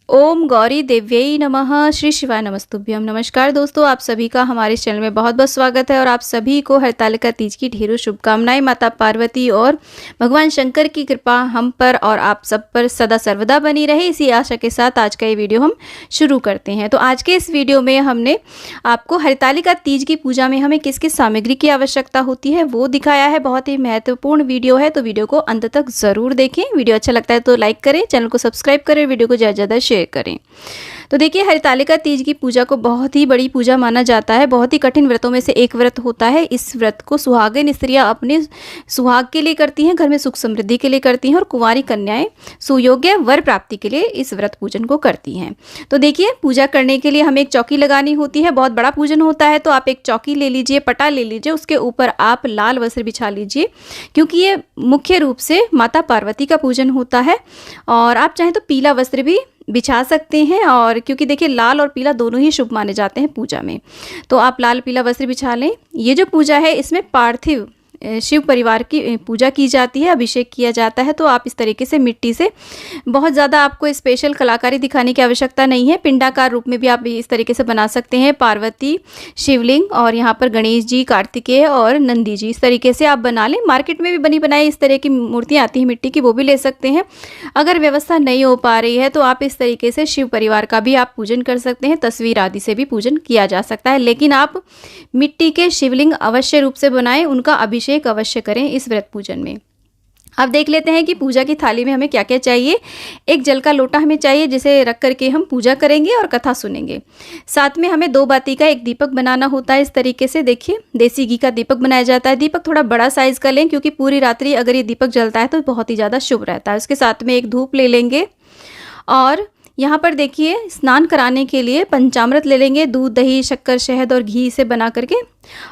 ओम गौरी देव्यै नमः। श्री शिवाय नमस्तुभ्यम। नमस्कार दोस्तों, आप सभी का हमारे इस चैनल में बहुत बहुत स्वागत है और आप सभी को हरतालिका तीज की ढेरों शुभकामनाएं। माता पार्वती और भगवान शंकर की कृपा हम पर और आप सब पर सदा सर्वदा बनी रहे, इसी आशा के साथ आज का ये वीडियो हम शुरू करते हैं। तो आज के इस वीडियो में हमने आपको हरतालिका तीज की पूजा में हमें किस किस सामग्री की आवश्यकता होती है वो दिखाया है। बहुत ही महत्वपूर्ण वीडियो है, तो वीडियो को अंत तक ज़रूर देखें। वीडियो अच्छा लगता है तो लाइक करें, चैनल को सब्सक्राइब करें, वीडियो को ज़्यादा ज़्यादा शेयर करें। तो देखिए, हरतालिका तीज की पूजा को बहुत ही बड़ी पूजा माना जाता है। बहुत ही कठिन व्रतों में से एक व्रत होता है। इस व्रत को सुहागिन स्त्रियां अपने सुहाग के लिए करती हैं, घर में सुख समृद्धि के लिए करती हैं और कुंवारी कन्याएं सुयोग्य वर प्राप्ति के लिए इस व्रत पूजन को करती हैं। तो देखिए, पूजा करने के लिए हमें एक चौकी लगानी होती है। बहुत बड़ा पूजन होता है, तो आप एक चौकी ले लीजिए, पटा ले लीजिए, उसके ऊपर आप लाल वस्त्र बिछा लीजिए, क्योंकि ये मुख्य रूप से माता पार्वती का पूजन होता है। और आप चाहें तो पीला वस्त्र भी बिछा सकते हैं, और क्योंकि देखिए लाल और पीला दोनों ही शुभ माने जाते हैं पूजा में, तो आप लाल पीला वस्त्र बिछा लें। ये जो पूजा है इसमें पार्थिव शिव परिवार की पूजा की जाती है, अभिषेक किया जाता है। तो आप इस तरीके से मिट्टी से, बहुत ज़्यादा आपको स्पेशल कलाकारी दिखाने की आवश्यकता नहीं है, पिंडाकार रूप में भी आप इस तरीके से बना सकते हैं। पार्वती, शिवलिंग और यहाँ पर गणेश जी, कार्तिकेय और नंदी जी, इस तरीके से आप बना लें। मार्केट में भी बनी बनाई इस तरह की मूर्तियाँ आती हैं मिट्टी की, वो भी ले सकते हैं। अगर व्यवस्था नहीं हो पा रही है तो आप इस तरीके से शिव परिवार का भी आप पूजन कर सकते हैं, तस्वीर आदि से भी पूजन किया जा सकता है। लेकिन आप मिट्टी के शिवलिंग अवश्य रूप से बनाएं, उनका अभिषेक अवश्य करें इस व्रत पूजन में। अब देख लेते हैं कि पूजा की थाली में हमें क्या क्या चाहिए। एक जल का लोटा हमें चाहिए, जिसे रख करके हम पूजा करेंगे और कथा सुनेंगे। साथ में हमें 2 बाती का एक दीपक बनाना होता है। इस तरीके से देखिए, देसी घी का दीपक बनाया जाता है। दीपक थोड़ा बड़ा साइज का लें, क्योंकि पूरी रात्रि अगर ये दीपक जलता है तो बहुत ही ज़्यादा शुभ रहता है। उसके साथ में एक धूप ले लेंगे, और यहाँ पर देखिए स्नान कराने के लिए पंचामृत ले लेंगे, दूध, दही, शक्कर, शहद और घी से बना करके।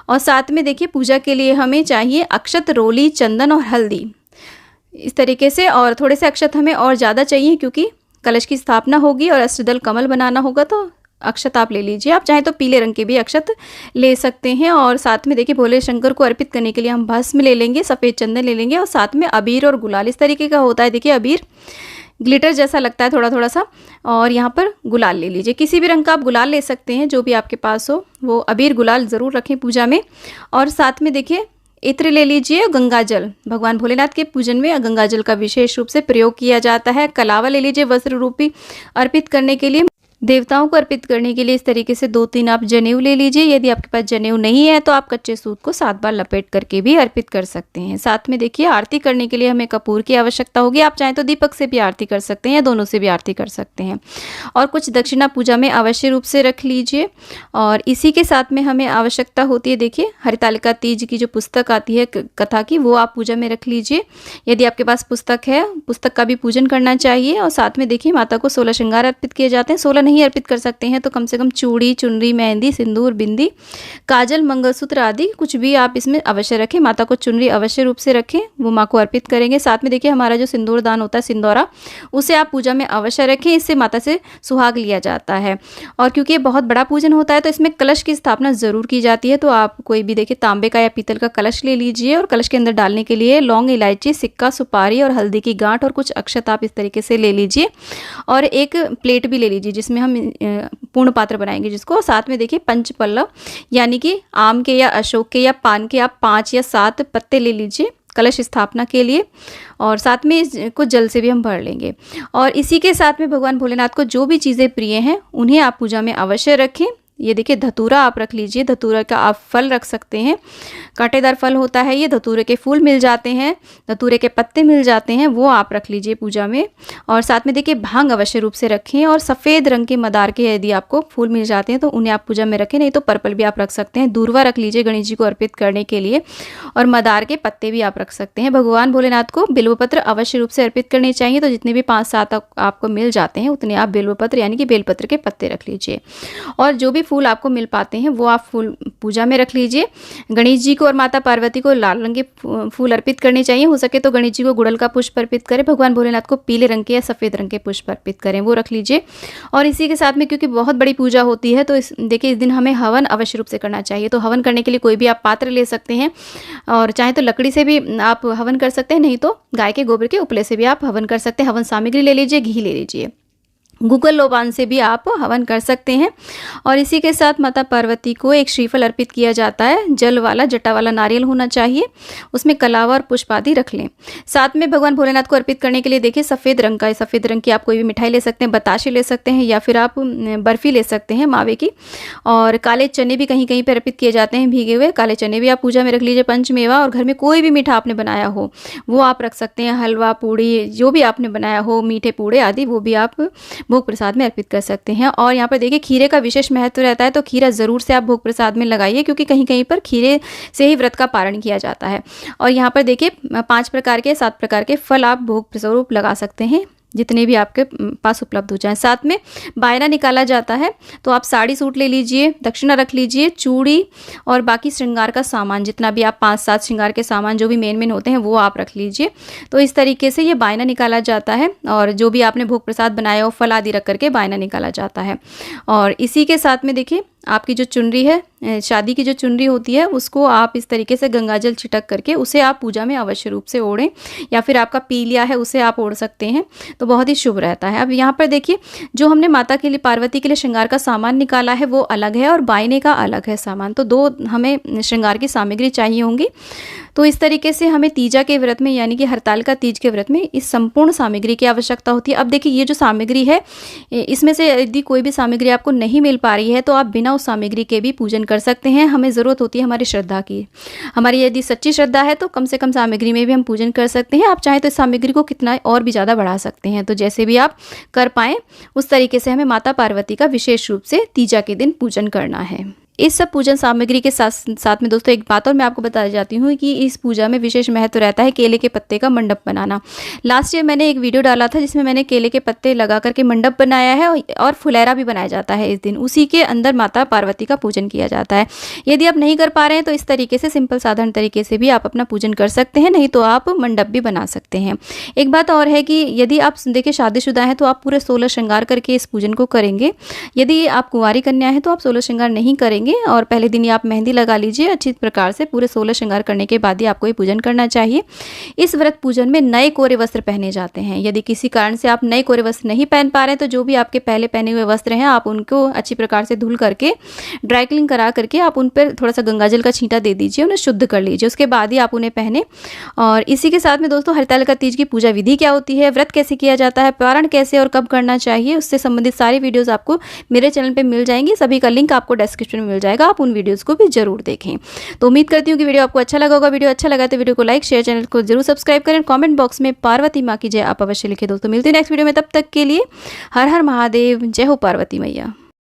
और साथ में देखिए पूजा के लिए हमें चाहिए अक्षत, रोली, चंदन और हल्दी, इस तरीके से। और थोड़े से अक्षत हमें और ज़्यादा चाहिए, क्योंकि कलश की स्थापना होगी और अष्टदल कमल बनाना होगा, तो अक्षत आप ले लीजिए। आप चाहें तो पीले रंग के भी अक्षत ले सकते हैं। और साथ में देखिए भोले शंकर को अर्पित करने के लिए हम भस्म ले लेंगे, सफ़ेद चंदन ले लेंगे, और साथ में अबीर और गुलाल इस तरीके का होता है। देखिए अबीर ग्लिटर जैसा लगता है थोड़ा थोड़ा सा, और यहाँ पर गुलाल ले लीजिए। किसी भी रंग का आप गुलाल ले सकते हैं, जो भी आपके पास हो वो अबीर गुलाल ज़रूर रखें पूजा में। और साथ में देखिए इत्र ले लीजिए, गंगा जल, भगवान भोलेनाथ के पूजन में गंगा जल का विशेष रूप से प्रयोग किया जाता है। कलावा ले लीजिए वस्त्र रूपी, अर्पित करने के लिए, देवताओं को अर्पित करने के लिए। इस तरीके से 2-3 आप जनेऊ ले लीजिए। यदि आपके पास जनेऊ नहीं है तो आप कच्चे सूत को 7 बार लपेट करके भी अर्पित कर सकते हैं। साथ में देखिए आरती करने के लिए हमें कपूर की आवश्यकता होगी। आप चाहें तो दीपक से भी आरती कर सकते हैं, या दोनों से भी आरती कर सकते हैं। और कुछ दक्षिणा पूजा में अवश्य रूप से रख लीजिए। और इसी के साथ में हमें आवश्यकता होती है, देखिए हरतालिका तीज की जो पुस्तक आती है कथा की, वो आप पूजा में रख लीजिए। यदि आपके पास पुस्तक है, पुस्तक का भी पूजन करना चाहिए। और साथ में देखिए माता को 16 श्रृंगार अर्पित किए जाते हैं। 16 नहीं अर्पित कर सकते हैं तो कम से कम चूड़ी, चुनरी, मेहंदी, सिंदूर, बिंदी, काजल, मंगलसूत्र आदि कुछ भी आप इसमें अवश्य रखें। माता को चुनरी अवश्य रूप से रखें, वो माँ को अर्पित करेंगे। साथ में देखिए हमारा जो सिंदूर दान होता है, सिंदूरा, उसे आप पूजा में अवश्य रखें। इससे माता से सुहाग लिया जाता है। और क्योंकि ये बहुत बड़ा पूजन होता है तो इसमें कलश की स्थापना जरूर की जाती है। तो आप कोई भी देखिए तांबे का या पीतल का कलश ले लीजिए, और कलश के अंदर डालने के लिए लौंग, इलायची, सिक्का, सुपारी और हल्दी की गांठ और कुछ अक्षत आप इस तरीके से ले लीजिए। और एक प्लेट भी ले लीजिए जिसमें हम पूर्ण पात्र बनाएंगे जिसको। साथ में देखिए पंचपल्लव, यानी कि आम के या अशोक के या पान के आप 5 या 7 पत्ते ले लीजिए कलश स्थापना के लिए। और साथ में इसको जल से भी हम भर लेंगे। और इसी के साथ में भगवान भोलेनाथ को जो भी चीज़ें प्रिय हैं उन्हें आप पूजा में अवश्य रखें। ये देखिए धतूरा आप रख लीजिए, धतूरा का आप फल रख सकते हैं, कांटेदार फल होता है ये। धतूरे के फूल मिल जाते हैं, धतूरे के पत्ते मिल जाते हैं, वो आप रख लीजिए पूजा में। और साथ में देखिए भांग अवश्य रूप से रखें। और सफ़ेद रंग के मदार के यदि आपको फूल मिल जाते हैं तो उन्हें आप पूजा में रखें, नहीं तो पर्पल भी आप रख सकते हैं। दूर्वा रख लीजिए गणेश जी को अर्पित करने के लिए, और मदार के पत्ते भी आप रख सकते हैं। भगवान भोलेनाथ को बिल्वपत्र अवश्य रूप से अर्पित करने चाहिए, तो जितने भी 5-7 आपको मिल जाते हैं उतने आप बिल्वपत्र यानी कि बेलपत्र के पत्ते रख लीजिए। और जो भी फूल आपको मिल पाते हैं वो आप फूल पूजा में रख लीजिए। गणेश जी को और माता पार्वती को लाल रंग के फूल अर्पित करने चाहिए। हो सके तो गणेश जी को गुड़हल का पुष्प अर्पित करें, भगवान भोलेनाथ को पीले रंग के या सफ़ेद रंग के पुष्प अर्पित करें, वो रख लीजिए। और इसी के साथ में क्योंकि बहुत बड़ी पूजा होती है तो देखिए इस दिन हमें हवन अवश्य रूप से करना चाहिए। तो हवन करने के लिए कोई भी आप पात्र ले सकते हैं, और चाहे तो लकड़ी से भी आप हवन कर सकते हैं, नहीं तो गाय के गोबर के उपले से भी आप हवन कर सकते हैं। हवन सामग्री ले लीजिए, घी ले लीजिए। गूगल लोबान से भी आप हवन कर सकते हैं। और इसी के साथ माता पार्वती को एक श्रीफल अर्पित किया जाता है, जल वाला जटा वाला नारियल होना चाहिए, उसमें कलावा और पुष्प आदि रख लें। साथ में भगवान भोलेनाथ को अर्पित करने के लिए देखिए सफ़ेद रंग का, सफ़ेद रंग की आप कोई भी मिठाई ले सकते हैं, बताशे ले सकते हैं या फिर आप बर्फ़ी ले सकते हैं मावे की। और काले चने भी कहीं कहीं पर अर्पित किए जाते हैं, भीगे हुए काले चने भी आप पूजा में रख लीजिए। पंचमेवा और घर में कोई भी मीठा आपने बनाया हो वो आप रख सकते हैं, हलवा पूड़ी जो भी आपने बनाया हो, मीठे पूड़े आदि वो भी आप भोग प्रसाद में अर्पित कर सकते हैं। और यहाँ पर देखिए खीरे का विशेष महत्व रहता है, तो खीरा ज़रूर से आप भोग प्रसाद में लगाइए, क्योंकि कहीं कहीं पर खीरे से ही व्रत का पारण किया जाता है। और यहाँ पर देखिए 5 प्रकार के 7 प्रकार के फल आप भोग स्वरूप लगा सकते हैं, जितने भी आपके पास उपलब्ध हो जाएं। साथ में बायना निकाला जाता है, तो आप साड़ी सूट ले लीजिए, दक्षिणा रख लीजिए, चूड़ी और बाकी श्रृंगार का सामान जितना भी आप 5-7 श्रृंगार के सामान जो भी मेन होते हैं वो आप रख लीजिए। तो इस तरीके से ये बायना निकाला जाता है, और जो भी आपने भोग प्रसाद बनाया हो फल आदि रख करके बायना निकाला जाता है। और इसी के साथ में देखिए आपकी जो चुनरी है, शादी की जो चुनरी होती है, उसको आप इस तरीके से गंगाजल छिटक करके उसे आप पूजा में अवश्य रूप से ओढ़ें, या फिर आपका पीलिया है उसे आप ओढ़ सकते हैं, तो बहुत ही शुभ रहता है। अब यहाँ पर देखिए जो हमने माता के लिए, पार्वती के लिए श्रृंगार का सामान निकाला है वो अलग है और बायने का अलग है सामान, तो 2 हमें श्रृंगार की सामग्री चाहिए होंगी। तो इस तरीके से हमें तीजा के व्रत में यानी कि हरतालिका तीज के व्रत में इस संपूर्ण सामग्री की आवश्यकता होती है। अब देखिए ये जो सामग्री है, इसमें से यदि कोई भी सामग्री आपको नहीं मिल पा रही है तो आप बिना उस सामग्री के भी पूजन कर सकते हैं। हमें ज़रूरत होती है हमारी श्रद्धा की, हमारी यदि सच्ची श्रद्धा है तो कम से कम सामग्री में भी हम पूजन कर सकते हैं। आप चाहें तो इस सामग्री को कितना और भी ज़्यादा बढ़ा सकते हैं, तो जैसे भी आप कर पाएँ उस तरीके से हमें माता पार्वती का विशेष रूप से तीजा के दिन पूजन करना है। इस सब पूजन सामग्री के साथ साथ में दोस्तों एक बात और मैं आपको बता जाती हूँ कि इस पूजा में विशेष महत्व रहता है केले के पत्ते का मंडप बनाना। लास्ट ईयर मैंने एक वीडियो डाला था जिसमें मैंने केले के पत्ते लगा करके मंडप बनाया है, और फुलेरा भी बनाया जाता है इस दिन, उसी के अंदर माता पार्वती का पूजन किया जाता है। यदि आप नहीं कर पा रहे हैं तो इस तरीके से सिंपल साधारण तरीके से भी आप अपना पूजन कर सकते हैं, नहीं तो आप मंडप भी बना सकते हैं। एक बात और है कि यदि आप देखिए शादीशुदा हैं तो आप पूरे 16 श्रृंगार करके इस पूजन को करेंगे। यदि आप कुंवारी कन्या है तो आप 16 श्रृंगार नहीं करेंगे, और पहले दिन ही आप मेहंदी लगा लीजिए अच्छी प्रकार से। पूरे 16 श्रृंगार करने के बाद ही आपको ये पूजन करना चाहिए। इस व्रत पूजन में नए कोरे वस्त्र पहने जाते हैं। यदि किसी कारण से आप नए कोरे वस्त्र नहीं पहन पा रहे हैं तो जो भी आपके पहले पहने हुए वस्त्र हैं आप उनको अच्छी प्रकार से धुल करके ड्राई क्लीन करा करके आप उन पर थोड़ा सा गंगाजल का छींटा दे दीजिए, उन्हें शुद्ध कर लीजिए, उसके बाद ही आप उन्हें पहने। और इसी के साथ में दोस्तों हरतालिका तीज की पूजा विधि क्या होती है, व्रत कैसे किया जाता है, पारण कैसे और कब करना चाहिए, उससे संबंधित सारी वीडियोस आपको मेरे चैनल पे मिल जाएंगी। सभी का लिंक आपको डिस्क्रिप्शन में मिल जाएगा, आप उन वीडियोस को भी जरूर देखें। तो उम्मीद करती हूँ कि वीडियो आपको अच्छा लगा होगा। वीडियो अच्छा लगा तो वीडियो को लाइक शेयर, चैनल को जरूर सब्सक्राइब करें। कमेंट बॉक्स में पार्वती माँ की जय आप अवश्य लिखें। दोस्तों मिलते हैं नेक्स्ट वीडियो में, तब तक के लिए हर हर महादेव, जय हो पार्वती मैया।